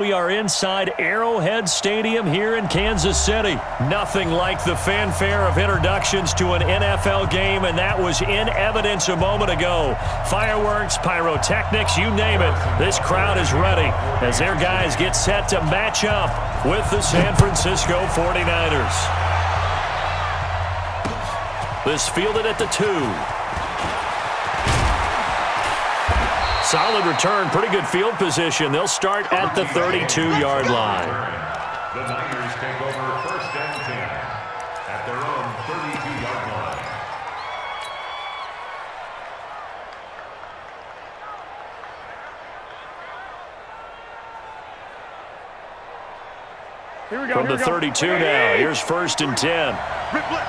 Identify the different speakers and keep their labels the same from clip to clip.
Speaker 1: We are inside Arrowhead Stadium here in Kansas City. Nothing like the fanfare of introductions to an NFL game, and that was in evidence a moment ago. Fireworks, pyrotechnics, you name it. This crowd is ready as their guys get set to match up with the San Francisco 49ers. This fielded at the 2. Solid return, pretty good field position. They'll start at the 32-yard line.
Speaker 2: The Niners take over 1st and 10 at their own 32-yard line.
Speaker 3: Here we go.
Speaker 1: From the 32 now, here's 1st and 10.
Speaker 3: Rip left.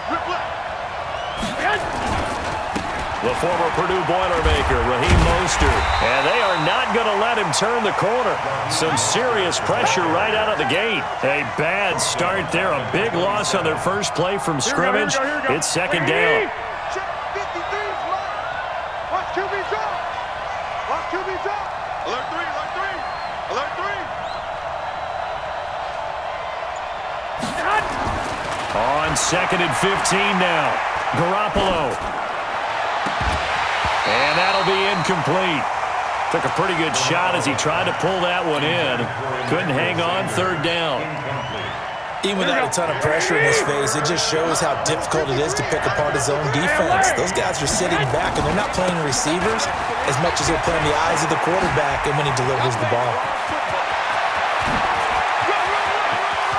Speaker 1: The former Purdue Boilermaker, Raheem Mostert. And they are not going to let him turn the corner. Some serious pressure right out of the gate. A bad start there. A big loss on their first play from scrimmage.
Speaker 3: Here we go.
Speaker 1: It's 2nd down.
Speaker 3: Check 53 flat. Watch QB drop. Watch QB drop. Alert 3. Alert 3.
Speaker 1: On 2nd and 15 now. Garoppolo. And that'll be incomplete. Took a pretty good shot as he tried to pull that one in. Couldn't hang on, 3rd down.
Speaker 4: Even without a ton of pressure in his face, it just shows how difficult it is to pick apart his own defense. Those guys are sitting back, and they're not playing receivers as much as they're playing the eyes of the quarterback and when he delivers the ball.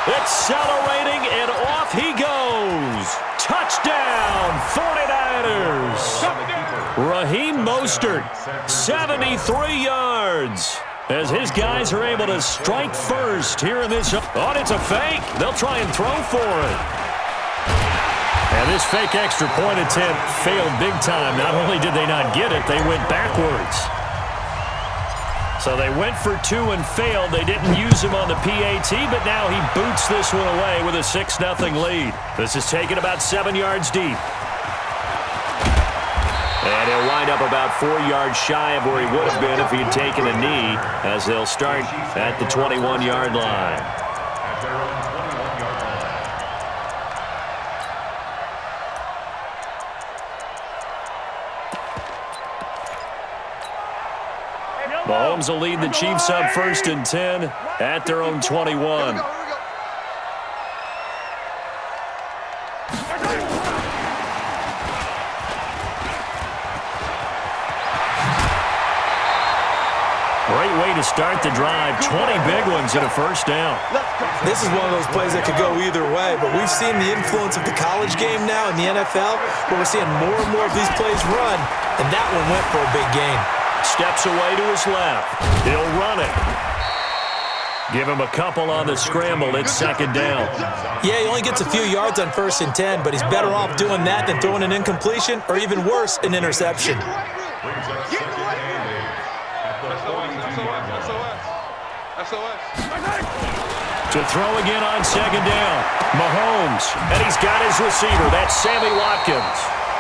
Speaker 1: Accelerating, and off he goes. Touchdown, 49ers. Raheem Mostert, 73 yards. As his guys are able to strike first here in this. Oh, it's a fake. They'll try and throw for it. And this fake extra point attempt failed big time. Not only did they not get it, they went backwards. So they went for 2 and failed. They didn't use him on the PAT, but now he boots this one away with a 6-0 lead. This is taken about 7 yards deep. And he'll wind up about 4 yards shy of where he would have been if he had taken a knee, as they'll start at the 21-yard line.
Speaker 2: At their own 21-yard line.
Speaker 1: Mahomes will lead the Chiefs up 1st and 10 at their own 21. Great way to start the drive. 20 big ones and a 1st down.
Speaker 4: This is one of those plays that could go either way, but we've seen the influence of the college game now in the NFL, where we're seeing more and more of these plays run, and that one went for a big gain.
Speaker 1: Steps away to his left. He'll run it. Give him a couple on the scramble. It's 2nd down.
Speaker 4: Yeah, he only gets a few yards on 1st and 10, but he's better off doing that than throwing an incompletion or even worse, an interception.
Speaker 2: Brings up 2nd and 8 at the 42-yard line.
Speaker 1: To throw again on 2nd down. Mahomes. And he's got his receiver. That's Sammy Watkins.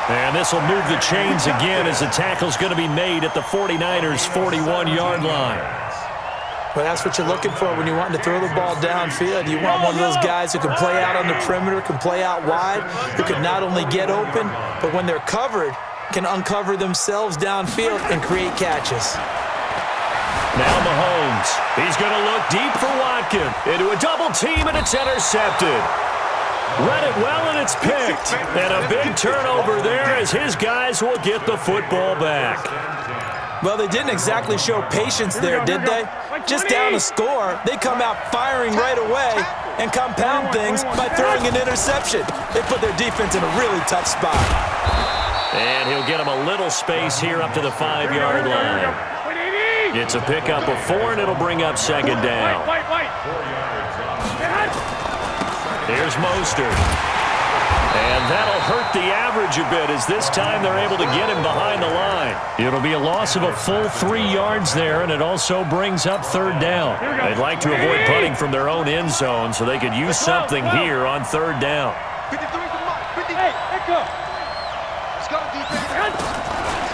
Speaker 1: And this will move the chains again as the tackle's going to be made at the 49ers' 41-yard line.
Speaker 4: Well, that's what you're looking for when you want to throw the ball downfield. You want one of those guys who can play out on the perimeter, can play out wide, who can not only get open, but when they're covered, can uncover themselves downfield and create catches.
Speaker 1: Now Mahomes. He's going to look deep for Watkins. Into a double team, and it's intercepted. Read it well, and it's picked. And a big turnover there as his guys will get the football back.
Speaker 4: Well, they didn't exactly show patience there, did they? Just down a score, they come out firing right away and compound things by throwing an interception. They put their defense in a really tough spot.
Speaker 1: And he'll get him a little space here up to the 5-yard line. It's a pickup of 4, and it'll bring up 2nd down. Here's Mostert. And that'll hurt the average a bit as this time they're able to get him behind the line. It'll be a loss of a full 3 yards there, and it also brings up 3rd down. They'd like to avoid punting from their own end zone so they could use something here on 3rd down.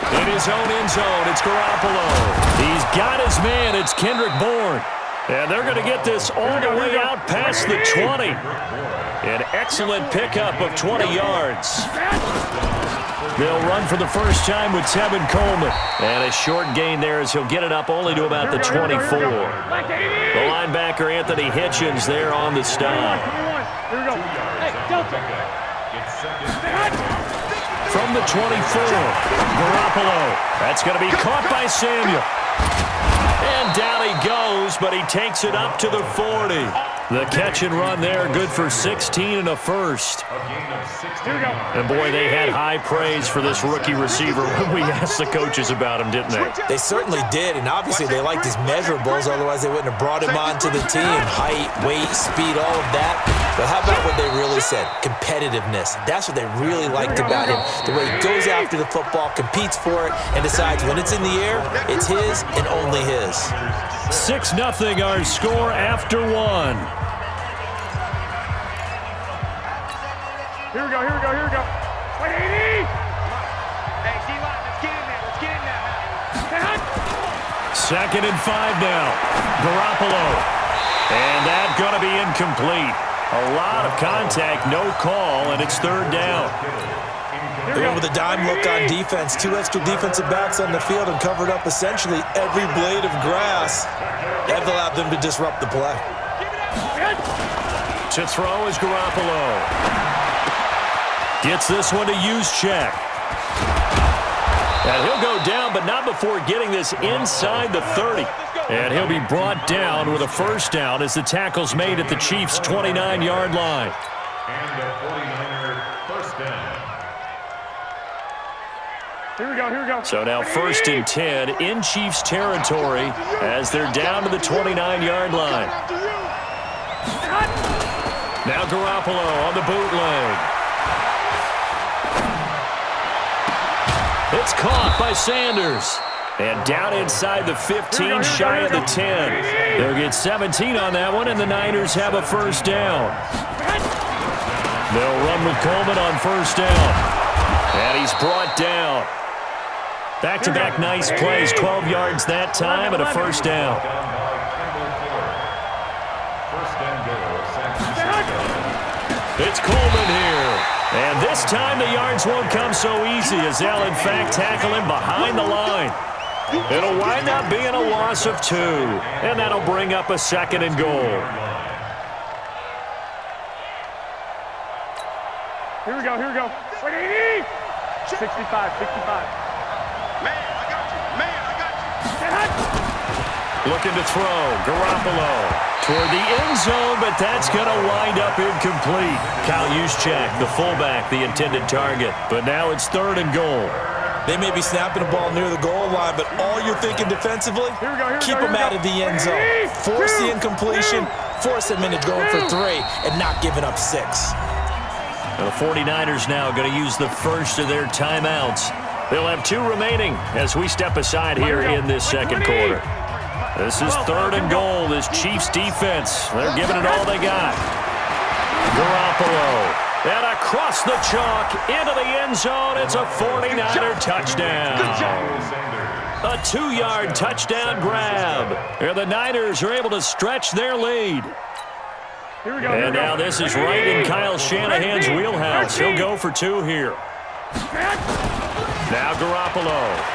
Speaker 1: In his own end zone, it's Garoppolo. He's got his man. It's Kendrick Bourne. And they're going to get this all the way out past the 20. An excellent pickup of 20 yards. They'll run for the first time with Tevin Coleman. And a short gain there as he'll get it up only to about the 24. The linebacker, Anthony Hitchens, there on the stop.
Speaker 3: Here we go. Hey, Delta.
Speaker 1: From the 24, Garoppolo. That's going to be caught by Samuel. And down he goes, but he takes it up to the 40. The catch and run there, good for 16 and a first. And boy, they had high praise for this rookie receiver when we asked the coaches about him, didn't they?
Speaker 4: They certainly did, and obviously they liked his measurables, otherwise they wouldn't have brought him onto the team. Height, weight, speed, all of that. But how about what they really said? Competitiveness. That's what they really liked about him. The way he goes after the football, competes for it, and decides when it's in the air, it's his and only his.
Speaker 1: 6-0 our score after one.
Speaker 3: Here we go. Wait, 80! Hey, D-line, let's get in there.
Speaker 1: Second and 5 now. Garoppolo. And that's going to be incomplete. A lot of contact, no call, and it's third down.
Speaker 4: They went with a dime look on defense. 2 extra defensive backs on the field and covered up essentially every blade of grass. That allowed them to disrupt the play.
Speaker 1: To throw is Garoppolo. Gets this one to Juszczyk. And he'll go down, but not before getting this inside the 30. And he'll be brought down with a first down as the tackle's made at the Chiefs' 29-yard line.
Speaker 2: And a 49er first down.
Speaker 3: Here we go.
Speaker 1: So now first and 10 in Chiefs territory as they're down to the 29-yard line. Now Garoppolo on the bootleg. It's caught by Sanders. And down inside the 15, shy of the 10. They'll get 17 on that one, and the Niners have a first down. They'll run with Coleman on first down. And he's brought down. Back-to-back nice plays, 12 yards that time, and a first down. It's Coleman here. And this time the yards won't come so easy as they'll, in fact, tackle him behind the line. It'll wind up being a loss of 2, and that'll bring up a second and goal.
Speaker 3: Here we go. Wait, 80! 65. Man, I got you.
Speaker 1: Looking to throw, Garoppolo toward the end zone, but that's going to wind up incomplete. Kyle Juszczyk, the fullback, the intended target. But now it's third and goal.
Speaker 4: They may be snapping the ball near the goal line, but all you're thinking defensively, keep them out of the end zone. Force the incompletion, force them into going for 3, and not giving up 6.
Speaker 1: The 49ers now going to use the first of their timeouts. They'll have 2 remaining as we step aside here in this second quarter. This is third and goal, this Chiefs defense. They're giving it all they got. Garoppolo. And across the chalk, into the end zone. It's a 49er touchdown. A 2-yard touchdown grab. And the Niners are able to stretch their lead. And now this is right in Kyle Shanahan's wheelhouse. He'll go for 2 here. Now Garoppolo.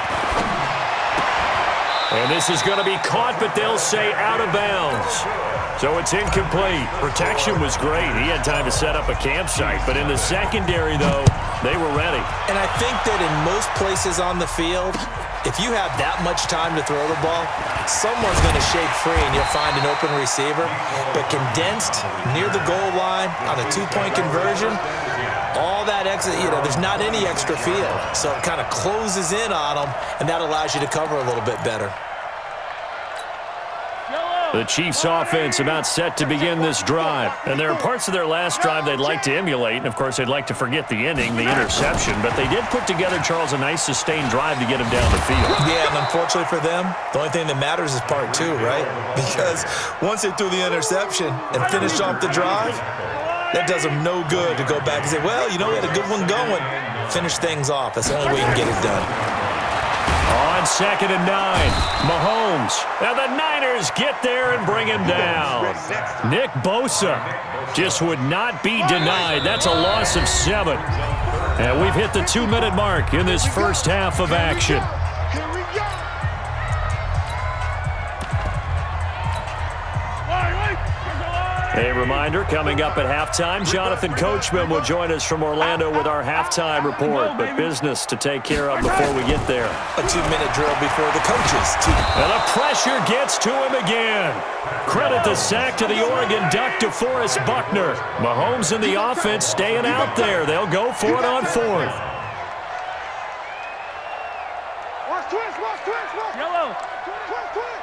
Speaker 1: And this is going to be caught, but they'll say out of bounds. So it's incomplete. Protection was great. He had time to set up a campsite. But in the secondary, though, they were ready.
Speaker 4: And I think that in most places on the field, if you have that much time to throw the ball, someone's going to shake free and you'll find an open receiver. But condensed near the goal line on a 2-point conversion, all that extra, there's not any extra field. So it kind of closes in on them, and that allows you to cover a little bit better.
Speaker 1: The Chiefs offense about set to begin this drive. And there are parts of their last drive they'd like to emulate. And, of course, they'd like to forget the ending, the interception. But they did put together, Charles, a nice sustained drive to get him down the field.
Speaker 4: Yeah, and unfortunately for them, the only thing that matters is part 2, right? Because once they threw the interception and finished off the drive, that does them no good to go back and say, well, we had a good one going. Finish things off. That's the only way you can get it done.
Speaker 1: On on 2nd and 9. Mahomes. And the Niners get there and bring him down. Nick Bosa just would not be denied. That's a loss of 7. And we've hit the 2-minute mark in this first half of action. A reminder, coming up at halftime, Jonathan Coachman will join us from Orlando with our halftime report, but business to take care of before we get there.
Speaker 4: A 2-minute drill before the coaches.
Speaker 1: And the pressure gets to him again. Credit the sack to the Oregon Duck, DeForest Buckner. Mahomes and the offense staying out there. They'll go for it on 4th.
Speaker 3: Watch twist, watch twist, watch. Yellow. Twist, twist.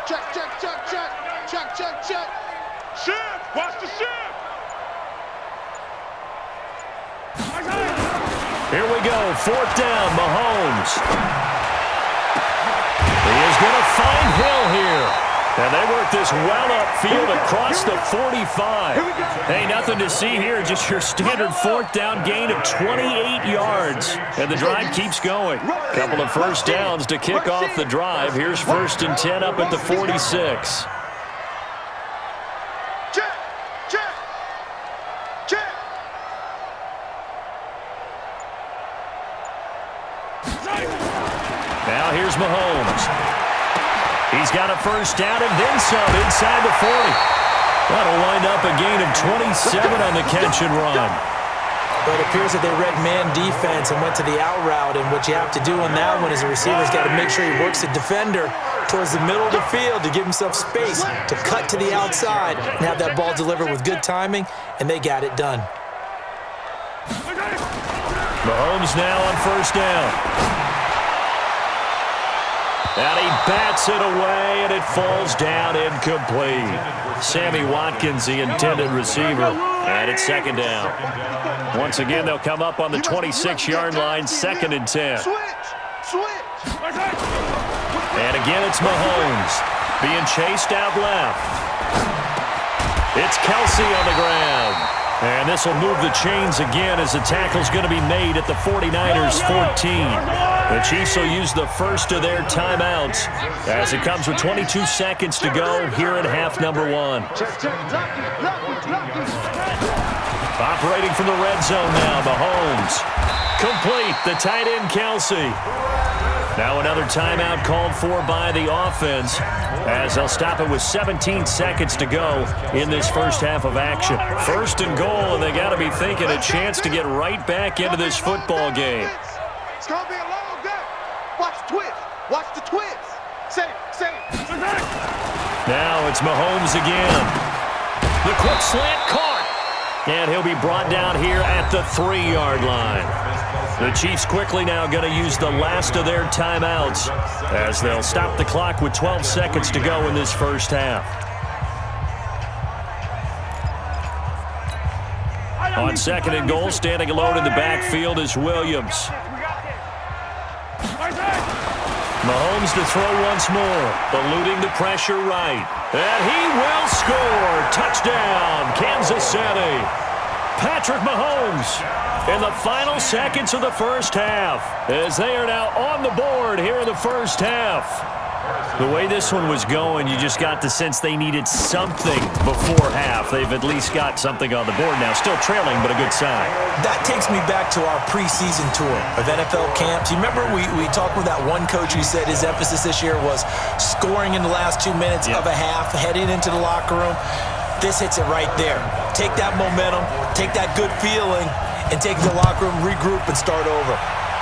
Speaker 3: Check, check, check, check. Check, check, check. Shift! Watch the shift!
Speaker 1: Here we go. 4th down, Mahomes. He is going to find Hill here. And they work this well upfield across the 45. Hey, nothing to see here. Just your standard 4th down gain of 28 yards. And the drive keeps going. Couple of first downs to kick off the drive. Here's 1st and 10 up at the 46. Now here's Mahomes. He's got a first down and then some inside the 40. That'll wind up a gain of 27 on the catch and run.
Speaker 4: But it appears that they read man defense and went to the out route, and what you have to do on that one is the receiver's got to make sure he works the defender towards the middle of the field to give himself space to cut to the outside and have that ball delivered with good timing, and they got it done.
Speaker 1: Mahomes now on first down. And he bats it away, and it falls down incomplete. Sammy Watkins, the intended receiver, and it's 2nd down. Once again, they'll come up on the 26-yard line, 2nd and 10. And again, it's Mahomes being chased out left. It's Kelsey on the ground. And this will move the chains again as the tackle's going to be made at the 49ers' 14. The Chiefs will use the first of their timeouts as it comes with 22 seconds to go here in half number 1. Operating from the red zone now, Mahomes. Complete, the tight end Kelsey. Now another timeout called for by the offense as they'll stop it with 17 seconds to go in this first half of action. 1st and goal, and they got to be thinking a chance to get right back into this football game.
Speaker 3: It's going to be a long day. Watch the twist. Watch the twist. Say it.
Speaker 1: Now it's Mahomes again. The quick slant caught. And he'll be brought down here at the 3-yard line. The Chiefs quickly now going to use the last of their timeouts as they'll stop the clock with 12 seconds to go in this first half. On 2nd and goal, standing alone in the backfield is Williams. Mahomes to throw once more, eluding the pressure right. And he will score. Touchdown, Kansas City. Patrick Mahomes in the final seconds of the first half as they are now on the board here in the first half. The way this one was going, you just got the sense they needed something before half. They've at least got something on the board now. Still trailing, but a good sign.
Speaker 4: That takes me back to our preseason tour of NFL camps. You remember we talked with that one coach who said his emphasis this year was scoring in the last 2 minutes of a half, heading into the locker room. This hits it right there. Take that momentum, take that good feeling, and take the locker room, regroup, and start over.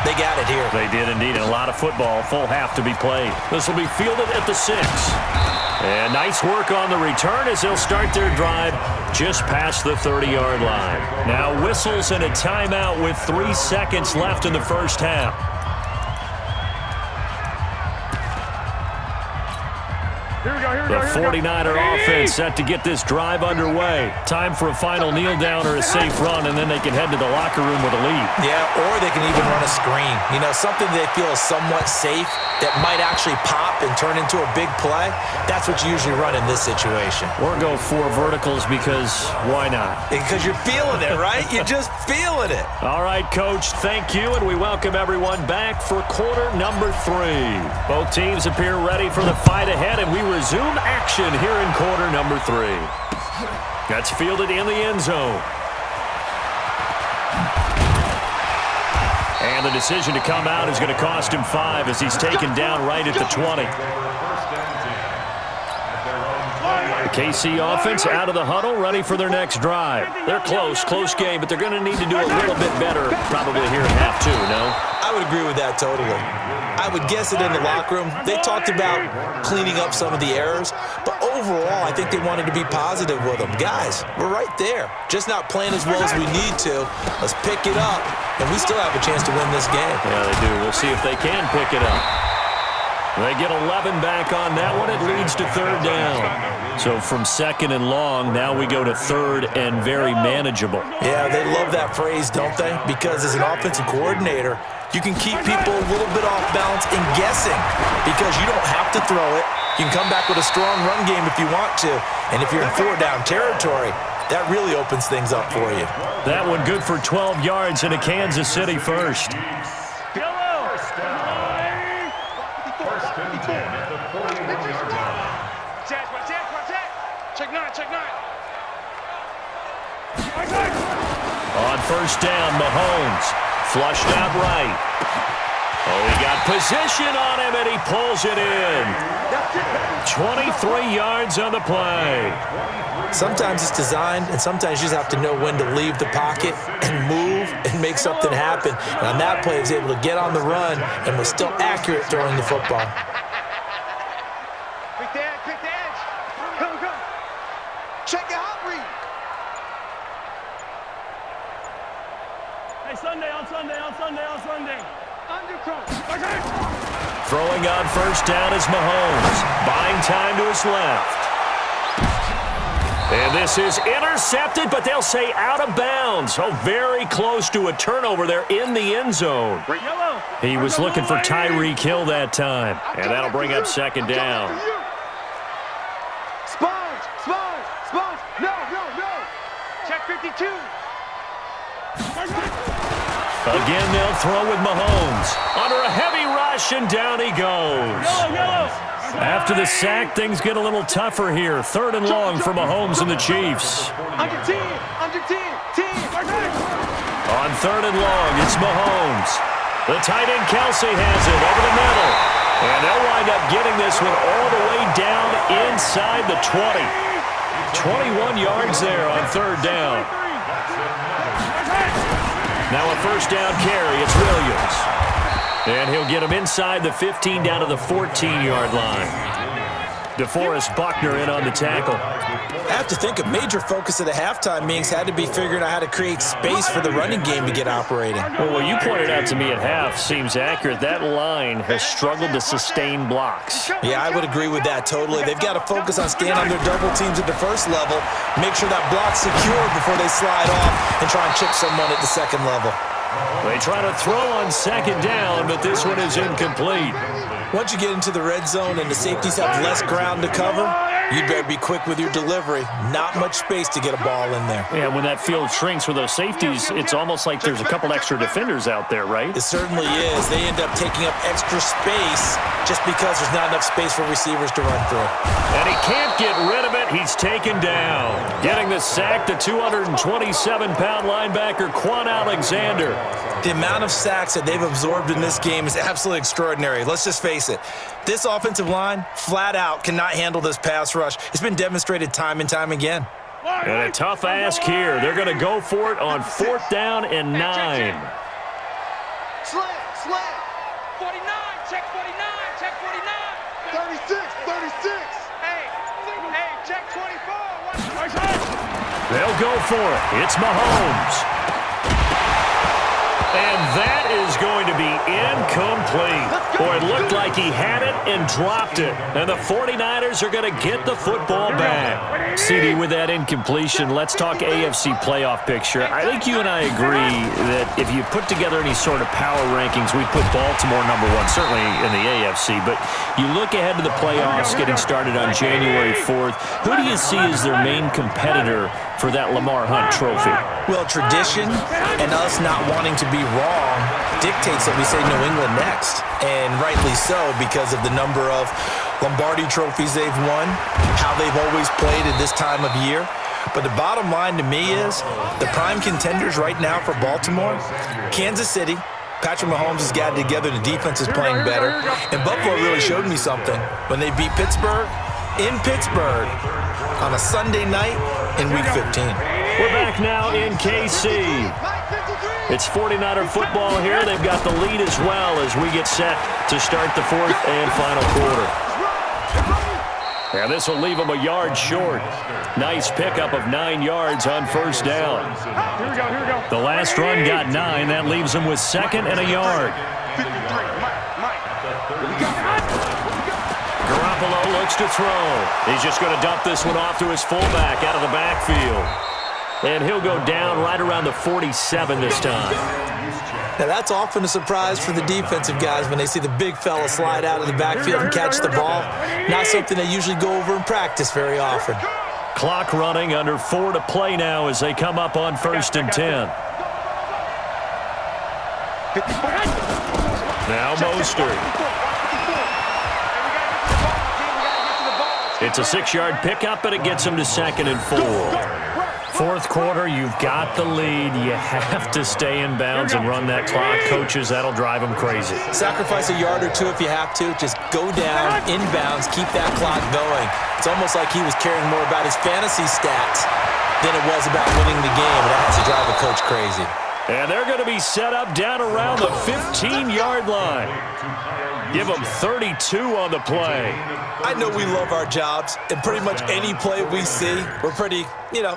Speaker 4: They got it here.
Speaker 1: They did indeed, and a lot of football, full half to be played. This will be fielded at the 6. And nice work on the return as they'll start their drive just past the 30-yard line. Now whistles and a timeout with 3 seconds left in the first half.
Speaker 3: Here we go.
Speaker 1: The 49er offense set to get this drive underway. Time for a final kneel down or a safe run, and then they can head to the locker room with a lead.
Speaker 4: Yeah, or they can even run a screen. You know, something they feel is somewhat safe that might actually pop and turn into a big play. That's what you usually run in this situation.
Speaker 1: Or go 4 verticals because why not?
Speaker 4: Because you're feeling it, right? You're just feeling it.
Speaker 1: All right, Coach, thank you, and we welcome everyone back for quarter number 3. Both teams appear ready for the fight ahead, and we resume action here in quarter number 3. That's fielded in the end zone. And the decision to come out is going to cost him 5 as he's taken down right at the 20. The KC offense out of the huddle, ready for their next drive. They're close game, but they're going to need to do a little bit better probably here in half 2, no?
Speaker 4: I would agree with that totally. I would guess it in the locker room. They talked about cleaning up some of the errors, but overall, I think they wanted to be positive with them. Guys, we're right there. Just not playing as well as we need to. Let's pick it up, and we still have a chance to win this game.
Speaker 1: Yeah, they do. We'll see if they can pick it up. They get 11 back on that one. It leads to 3rd down. So from 2nd and long, now we go to 3rd and very manageable.
Speaker 4: Yeah, they love that phrase, don't they? Because as an offensive coordinator, you can keep people a little bit off balance and guessing because you don't have to throw it. You can come back with a strong run game if you want to. And if you're in 4-down territory, that really opens things up for you.
Speaker 1: That one good for 12 yards and a Kansas City first. On 1st down, Mahomes flushed out right. Oh, he got position on him, and he pulls it in. 23 yards on the play.
Speaker 4: Sometimes it's designed, and sometimes you just have to know when to leave the pocket and move and make something happen. And on that play, he was able to get on the run and was still accurate throwing the football.
Speaker 3: Quick the edge. Go. Check your hot read.
Speaker 5: Hey, Sunday. Undercross.
Speaker 1: Throwing on 1st down is Mahomes. Buying time to his left. And this is intercepted, but they'll say out of bounds. Oh, very close to a turnover there in the end zone. He was looking for Tyreek Hill that time, and that'll bring up 2nd down.
Speaker 3: Sponge. No. Check 52.
Speaker 1: Again, they'll throw with Mahomes. Under a heavy rush, and down he goes. After the sack, things get a little tougher here. 3rd and long for Mahomes and the Chiefs.
Speaker 3: Under 10.
Speaker 1: On 3rd and long, it's Mahomes. The tight end Kelsey has it over the middle. And they'll wind up getting this one all the way down inside the 20. 21 yards there on 3rd down. Now a 1st down carry, it's Williams. And he'll get him inside the 15 down to the 14-yard line. DeForest Buckner in on the tackle.
Speaker 4: I have to think a major focus of the halftime meetings had to be figuring out how to create space for the running game to get operating.
Speaker 1: Well, what you pointed out to me at half seems accurate. That line has struggled to sustain blocks.
Speaker 4: Yeah, I would agree with that totally. They've got to focus on staying on their double teams at the 1st level, make sure that block's secure before they slide off and try and chip someone at the 2nd level.
Speaker 1: They try to throw on 2nd down, but this one is incomplete.
Speaker 4: Once you get into the red zone and the safeties have less ground to cover, you'd better be quick with your delivery. Not much space to get a ball in there.
Speaker 1: Yeah, when that field shrinks with those safeties, it's almost like there's a couple extra defenders out there, right?
Speaker 4: It certainly is. They end up taking up extra space just because there's not enough space for receivers to run through.
Speaker 1: And he can't get rid of it. He's taken down. Getting the sack, the 227-pound linebacker, Quan Alexander.
Speaker 4: The amount of sacks that they've absorbed in this game is absolutely extraordinary. Let's just face it. This offensive line, flat out, cannot handle this pass rush. It's been demonstrated time and time again.
Speaker 1: And a tough ask here. They're going to go for it on 4th down and 9.
Speaker 3: Slant.
Speaker 5: 49, check 49.
Speaker 3: 36.
Speaker 5: Hey, check 24.
Speaker 1: They'll go for it. It's Mahomes. And that is going to be incomplete. Boy, it looked like he had it and dropped it. And the 49ers are going to get the football back. CD, with that incompletion, let's talk AFC playoff picture. I think you and I agree that if you put together any sort of power rankings, we put Baltimore number one, certainly in the AFC. But you look ahead to the playoffs getting started on January 4th. Who do you see as their main competitor for that Lamar Hunt trophy?
Speaker 4: Well, tradition and us not wanting to be wrong dictates that we say New England next. And rightly so, because of the number of Lombardi trophies they've won, how they've always played at this time of year. But the bottom line to me is the prime contenders right now for Baltimore, Kansas City. Patrick Mahomes has got it together. The defense is playing better. And Buffalo really showed me something when they beat Pittsburgh in Pittsburgh on a Sunday night in Week 15.
Speaker 1: We're back now in KC. It's 49er football here. They've got the lead as well as we get set to start the fourth and final quarter. Yeah, this will leave them a yard short. Nice pickup of 9 yards on first down.
Speaker 5: Here we go.
Speaker 1: The last run got 9. That leaves them with second and a yard. Garoppolo looks to throw. He's just going to dump this one off to his fullback out of the backfield. And he'll go down right around the 47 this time.
Speaker 4: Now, that's often a surprise for the defensive guys when they see the big fella slide out of the backfield and catch the ball. Not something they usually go over in practice very often.
Speaker 1: Clock running, under 4 to play now as they come up on 1st and 10. Now Mostert. It's a 6-yard pickup, but it gets him to 2nd and 4. Fourth quarter, you've got the lead. You have to stay in bounds and run that clock. Coaches, that'll drive them crazy.
Speaker 4: Sacrifice a yard or two if you have to. Just go down, in bounds, keep that clock going. It's almost like he was caring more about his fantasy stats than it was about winning the game. And that has to drive a coach crazy.
Speaker 1: And they're going to be set up down around the 15-yard line. Give them 32 on the play.
Speaker 4: I know we love our jobs, and pretty much any play we see, we're pretty,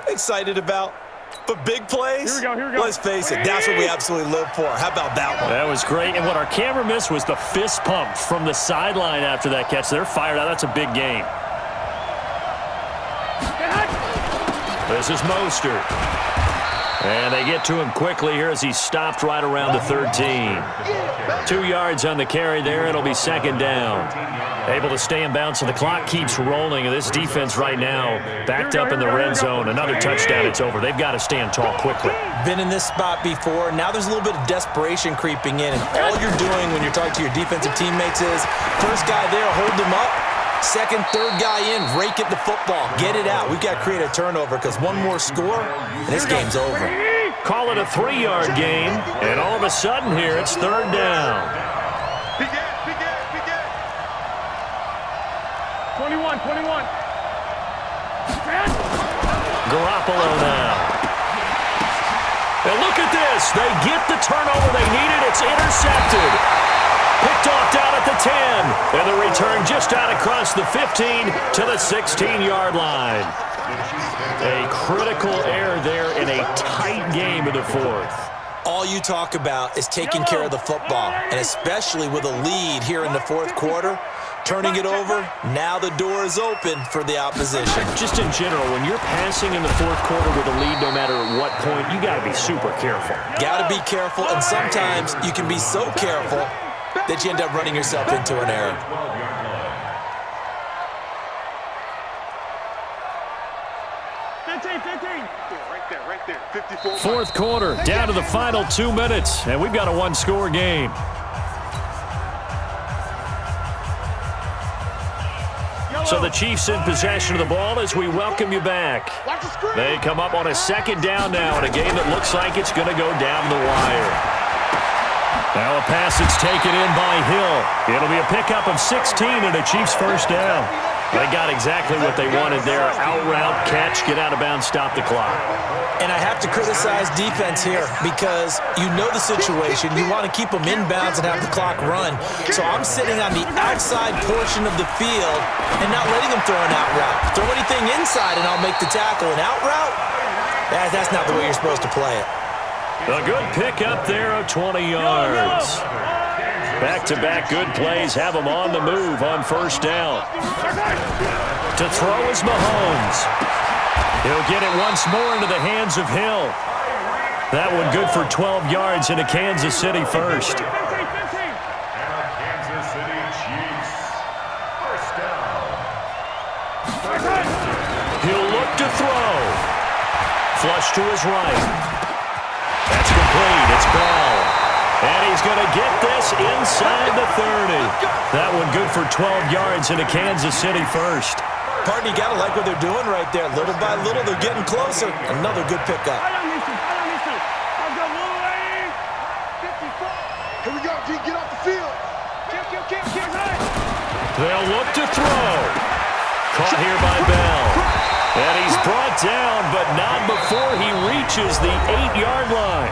Speaker 4: excited about. But big plays,
Speaker 5: Here we go.
Speaker 4: Let's face it, that's what we absolutely live for. How about that one?
Speaker 1: That was great. And what our camera missed was the fist pump from the sideline after that catch. They're fired out. That's a big game. This is Mostert. And they get to him quickly here as he's stopped right around the 13. 2 yards on the carry there. It'll be 2nd down. Able to stay in bounds, so the clock keeps rolling. And this defense right now backed up in the red zone. Another touchdown, it's over. They've got to stand tall quickly.
Speaker 4: Been in this spot before. Now there's a little bit of desperation creeping in. And all you're doing when you're talking to your defensive teammates is, first guy there, hold him up. Second, third guy in, rake at the football. Get it out. We've got to create a turnover because one more score, and this game's over.
Speaker 1: Call it a 3-yard game, and all of a sudden here, it's 3rd down.
Speaker 5: 21.
Speaker 1: Garoppolo now. And look at this. They get the turnover they needed. It's intercepted. Picked off down at the 10. And the return just out across the 15 to the 16-yard line. A critical error there in a tight game in the fourth.
Speaker 4: All you talk about is taking care of the football, and especially with a lead here in the fourth quarter, turning it over, now the door is open for the opposition.
Speaker 1: Just in general, when you're passing in the fourth quarter with a lead, no matter at what point, you got to be super careful.
Speaker 4: Got to be careful, and sometimes you can be so careful that you end up running yourself into an error.
Speaker 3: Right there. 54.
Speaker 1: Fourth quarter, down to the final 2 minutes, and we've got a one-score game. So the Chiefs in possession of the ball as we welcome you back. They come up on a 2nd down now in a game that looks like it's going to go down the wire. Now a pass that's taken in by Hill. It'll be a pickup of 16 and a Chiefs first down. They got exactly what they wanted there. Out route, catch, get out of bounds, stop the clock.
Speaker 4: And I have to criticize defense here because you know the situation. You want to keep them in bounds and have the clock run. So I'm sitting on the outside portion of the field and not letting them throw an out route. Throw anything inside and I'll make the tackle. An out route? That's not the way you're supposed to play it.
Speaker 1: A good pickup there of 20 yards. Back-to-back good plays have him on the move on first down. To throw is Mahomes. He'll get it once more into the hands of Hill. That one good for 12 yards into Kansas City first.
Speaker 2: Kansas City Chiefs. First down.
Speaker 1: He'll look to throw. Flush to his right. That's complete. It's Bell. And he's going to get this inside the 30. That one good for 12 yards into Kansas City first.
Speaker 4: Partner, you got to like what they're doing right there. Little by little, they're getting closer. Another good pickup.
Speaker 3: Here we go, G. Get off the field.
Speaker 1: They'll look to throw. Caught here by Bell. And he's brought down, but not before he reaches the 8-yard line.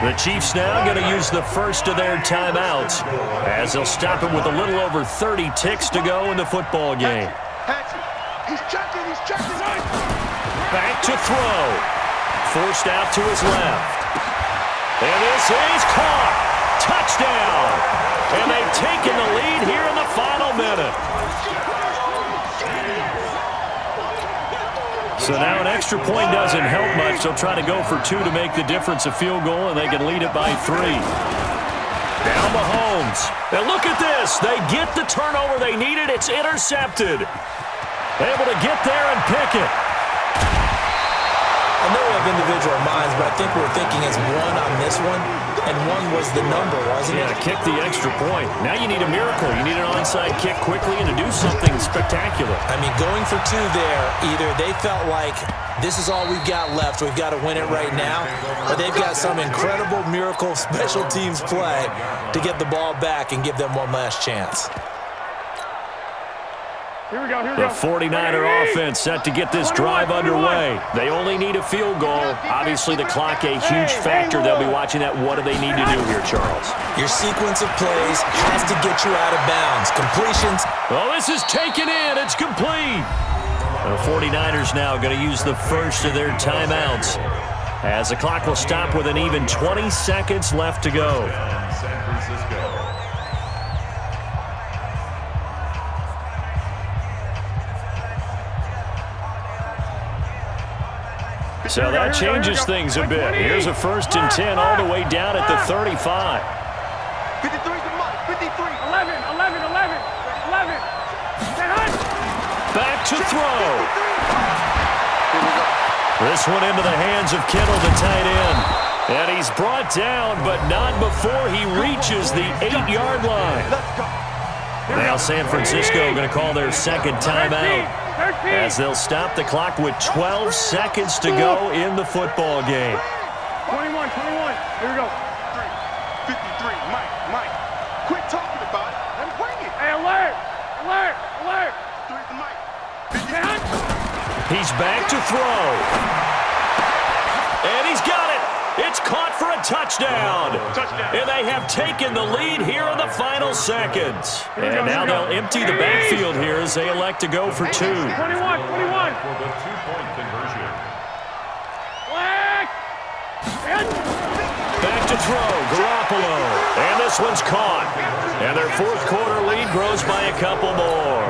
Speaker 1: The Chiefs now going to use the first of their timeouts as they'll stop him with a little over 30 ticks to go in the football game.
Speaker 3: He's checking.
Speaker 1: Back to throw. Forced out to his left. And this is caught. Touchdown. And they've taken the lead here in the final minute. So now an extra point doesn't help much. They'll try to go for 2 to make the difference a field goal, and they can lead it by 3. Now Mahomes. And look at this. They get the turnover they needed. It's intercepted. Able to get there and pick it.
Speaker 4: I know we have individual minds, but I think we're thinking as one on this one, and 1 was the number, wasn't it?
Speaker 1: Yeah, kick the extra point. Now you need a miracle. You need an onside kick quickly and to do something spectacular.
Speaker 4: I mean, going for 2 there, either they felt like this is all we've got left, we've got to win it right now, or they've got some incredible miracle special teams play to get the ball back and give them one last chance.
Speaker 5: Here we go.
Speaker 1: The 49er offense set to get this drive underway. They only need a field goal. Obviously, the clock a huge factor. They'll be watching that. What do they need to do here, Charles?
Speaker 4: Your sequence of plays has to get you out of bounds. Completions.
Speaker 1: Oh, this is taken in. It's complete. The 49ers now going to use the first of their timeouts as the clock will stop with an even 20 seconds left to go.
Speaker 2: San Francisco.
Speaker 1: So that changes things a bit. Here's a 1st and 10 all the way down at the 35.
Speaker 3: 53's the mark. 53.
Speaker 5: 11.
Speaker 1: Back to throw. This one into the hands of Kittle, the tight end. And he's brought down, but not before he reaches the 8-yard line. Now San Francisco going to call their second timeout as they'll stop the clock with 12 seconds to go in the football game.
Speaker 5: 21. Here we go.
Speaker 3: 53. Mike. Quit talking about it. Let him bring it.
Speaker 5: Hey, alert.
Speaker 3: 3's the Mike.
Speaker 1: He's back to throw. And he's got it. It's caught for a touchdown. And they have taken the lead here in the final seconds. And now they'll empty the backfield here as they elect to go for 2.
Speaker 5: 21.
Speaker 2: For the 2-point conversion.
Speaker 1: Back to throw, Garoppolo. And this one's caught. And their 4th quarter lead grows by a couple more.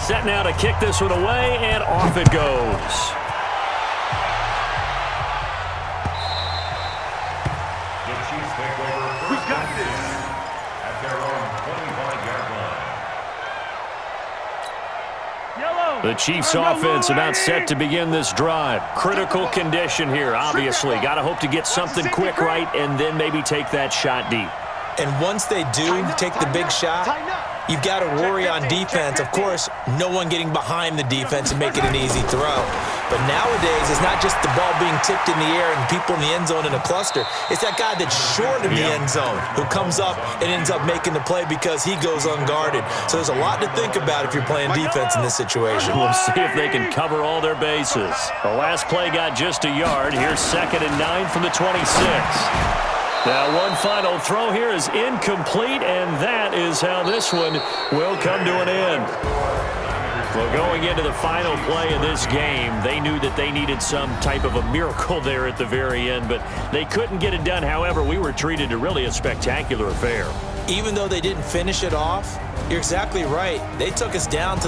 Speaker 1: Set now to kick this one away, and off it goes. The Chiefs offense about set to begin this drive. Critical condition here, obviously. Got to hope to get something quick right and then maybe take that shot deep.
Speaker 4: And once they do take the big shot, you've got to worry on defense. Of course, no one getting behind the defense and making an easy throw. But nowadays, it's not just the ball being tipped in the air and people in the end zone in a cluster. It's that guy that's short of the end zone who comes up and ends up making the play because he goes unguarded. So there's a lot to think about if you're playing defense in this situation.
Speaker 1: We'll see if they can cover all their bases. The last play got just a yard. Here's 2nd and 9 from the 26. Now one final throw here is incomplete, and that is how this one will come to an end. Well, going into the final play of this game, they knew that they needed some type of a miracle there at the very end, but they couldn't get it done. However, we were treated to really a spectacular affair.
Speaker 4: Even though they didn't finish it off, you're exactly right. They took us down to